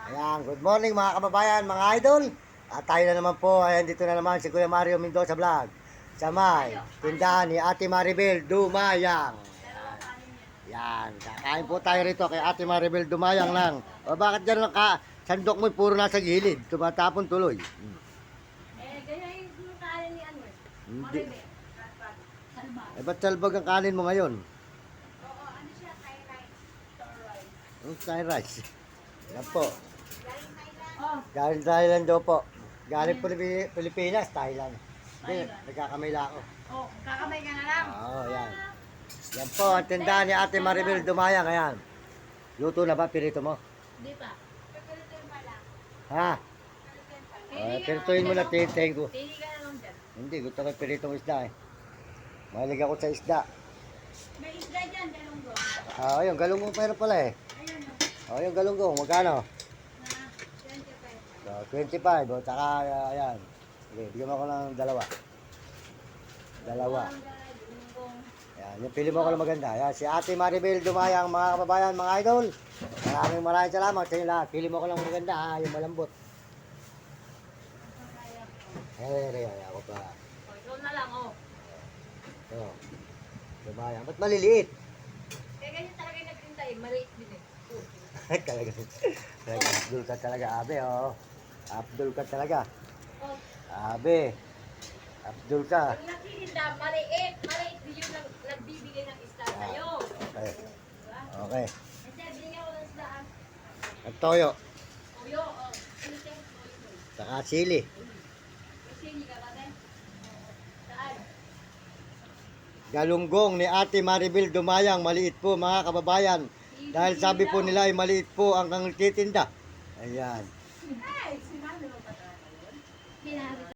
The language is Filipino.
Ayan, good morning mga kababayan, mga idol. At tayo na naman po, ayan dito na naman si Kuya Mario Mendoza Vlog. Sa may tindahan ni Ate Maribel Dumayang. Yan, kakain po tayo rito kay Ate Maribel Dumayang lang. O bakit dyan lang ka, sandok mo puro nasa gilid, tumatapon tuloy. Ganyan yung kanin ni Anwar. Hindi. Maribel. Salma. Ba't salbag ang kanin mo ngayon? Oo, ano siya? Thai rice. Stir rice. Ang Thai rice. Yan po. Galing Thailand. Galing Thailand daw po. Galing Pilipinas, Thailand. Hindi, nagkakamay lang ako. Oh, kakamay ka na lang. Oo, yan. Yan po, ang tindahan ni Ate Maribel Dumayang, ayan. Luto na ba, pirito mo? Di pa. Pagkalutin pa lang. Ha? Pirituin mo na, tintayin ko. Pili ka na lang dyan. Hindi, gusto ko piritong isda eh. Mahilig ako sa isda. May isda dyan, galunggo. Yung galunggong pero pala eh. Ayun o. Yung galunggong, magkano? Na 25. So, 25, o, tsaka, ayan. Sige, bigyan mo ako ng dalawa. Dalawa. Galunggong. Ayan, yung pili mo ako ng maganda. Ayan, si Ate Maribel Dumayang, mga kababayan, mga idol. Maraming salamat sa inyo lahat. Pili mo ako ng maganda, ha, yung malambot. Ako pa. O, ikaw na lang, oh. Oh, Dumayang. Ba't maliliit? Kaya ganyan talaga yung nagtinta eh. Maliit din eh. talaga Abdul ka talaga, Abe, oh. Abdul ka talaga. Oh, Abe. Abdul ka. pag nagtitinda, maliit. Maliit din yung nagbibigay ng isda sa'yo. Okay. Diba? Okay. Kasi binigyan ko ng isda. At toyo. Tuyo, oh. Sinitin. Saka sili. Sini ka ba, Ten? Saan? Galunggong ni Ate Maribel Dumayang. Maliit po, mga kababayan. Dahil sabi po nila ay maliit po ang nagtitinda. Ayan. Ay, si Mano ba talaga yun? Sinabi